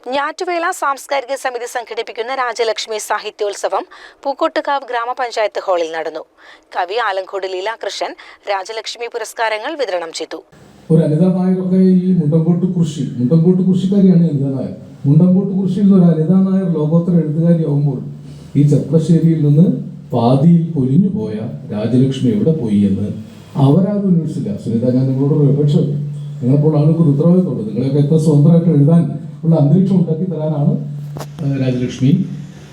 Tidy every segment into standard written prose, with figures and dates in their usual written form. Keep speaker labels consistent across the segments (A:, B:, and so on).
A: ഞാറ്റുവേല സാംസ്കാരിക സമിതി സംഘടിപ്പിക്കുന്ന രാജലക്ഷ്മി സാഹിത്യോത്സവം പൂക്കോട്ടുകാവ് ഗ്രാമപഞ്ചായത്ത് ഹാളിൽ നടന്നു. കവി ആലങ്കോട് ലീലാകൃഷ്ണൻ രാജലക്ഷ്മി പുരസ്കാരങ്ങൾ വിതരണം ചെയ്തു.
B: ഒരു അനിത നായരൊക്കെ ഈ മുണ്ടംകോട്ട് കൃഷിക്കാരിയാണ് അനിത നായർ. മുണ്ടംകോട്ട് കൃഷിയിൽ ഒരു അനിത നായർ ലോകോത്തര എഴുത്തുകാരിയാവുമ്പോൾ ഈ ചെർപ്പശ്ശേരിയിൽ നിന്ന് പാതിയിൽ പൊലിഞ്ഞു പോയ രാജലക്ഷ്മി എവിടെ പോയി എന്ന് അവരാരും അന്വേഷിച്ചില്ല. സുനിത, ഞാൻ നിങ്ങളോട് അപേക്ഷ, നിങ്ങളെപ്പോൾ ആൾക്ക് ഒരു ഉത്തരവാദിത്തമുണ്ട്. നിങ്ങളെയൊക്കെ എത്ര സ്വതന്ത്രമായിട്ട് എഴുതാൻ ഉള്ള അന്തരീക്ഷം ഉണ്ടാക്കി തരാനാണ് രാജലക്ഷ്മി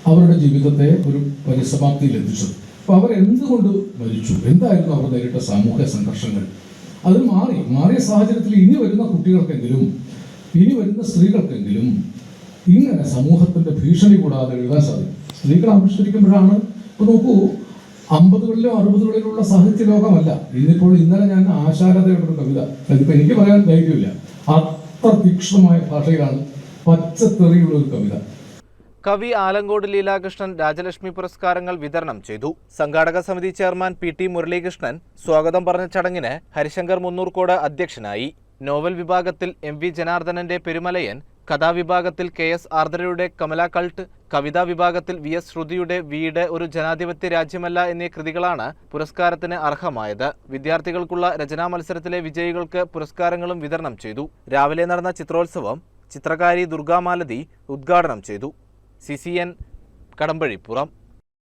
B: അവരുടെ ജീവിതത്തെ ഒരു പരിസമാപ്തിയിൽ എത്തിച്ചത്. അപ്പോൾ അവർ എന്തുകൊണ്ട് മരിച്ചു, എന്തായിരുന്നു അവർ നേരിട്ട സാമൂഹ്യ സംഘർഷങ്ങൾ, അത് മാറിയ സാഹചര്യത്തിൽ ഇനി വരുന്ന കുട്ടികൾക്കെങ്കിലും ഇനി വരുന്ന സ്ത്രീകൾക്കെങ്കിലും ഇങ്ങനെ സമൂഹത്തിന്റെ ഭീഷണി കൂടാതെ എഴുതാൻ സാധിക്കും. സ്ത്രീകൾ ആവിഷ്കരിക്കുമ്പോഴാണ്. ഇപ്പോൾ നോക്കൂ, 50കളിലും 60കളിലുള്ള സാഹിത്യ ലോകമല്ല ഇന്നിപ്പോൾ. ഇന്നലെ ഞാൻ ആശാരതയുടെ ഒരു കവിത, അതിപ്പോൾ എനിക്ക് പറയാൻ ധൈര്യമില്ല, അത്ര തീക്ഷ്ണമായ ഭാഷയിലാണ്, പച്ചത്തെറിയുള്ള ഒരു കവിത.
C: കവി ആലങ്കോട് ലീലാകൃഷ്ണൻ രാജലക്ഷ്മി പുരസ്കാരങ്ങൾ വിതരണം ചെയ്തു. സംഘാടക സമിതി ചെയർമാൻ പി.ടി. മുരളീകൃഷ്ണൻ സ്വാഗതം പറഞ്ഞ ചടങ്ങിന് ഹരിശങ്കർ മുന്നൂർക്കോട് അധ്യക്ഷനായി. നോവൽ വിഭാഗത്തിൽ എം.വി. ജനാർദ്ദനന്റെ പെരുമലയൻ, കഥാവിഭാഗത്തിൽ കെ.എസ്. ആർദ്രയുടെ കമല കൾട്ട്, കവിതാ വിഭാഗത്തിൽ വി.എസ്. ശ്രുതിയുടെ വീട് ഒരു ജനാധിപത്യ രാജ്യമല്ല എന്നീ കൃതികളാണ് പുരസ്കാരത്തിന് അർഹമായത്. വിദ്യാർത്ഥികൾക്കുള്ള രചനാ മത്സരത്തിലെ വിജയികൾക്ക് പുരസ്കാരങ്ങളും വിതരണം ചെയ്തു. രാവിലെ നടന്ന ചിത്രോത്സവം ചിത്രകാരി ദുർഗാമാലതി ഉദ്ഘാടനം ചെയ്തു. CCN കടമ്പഴിപ്പുറം.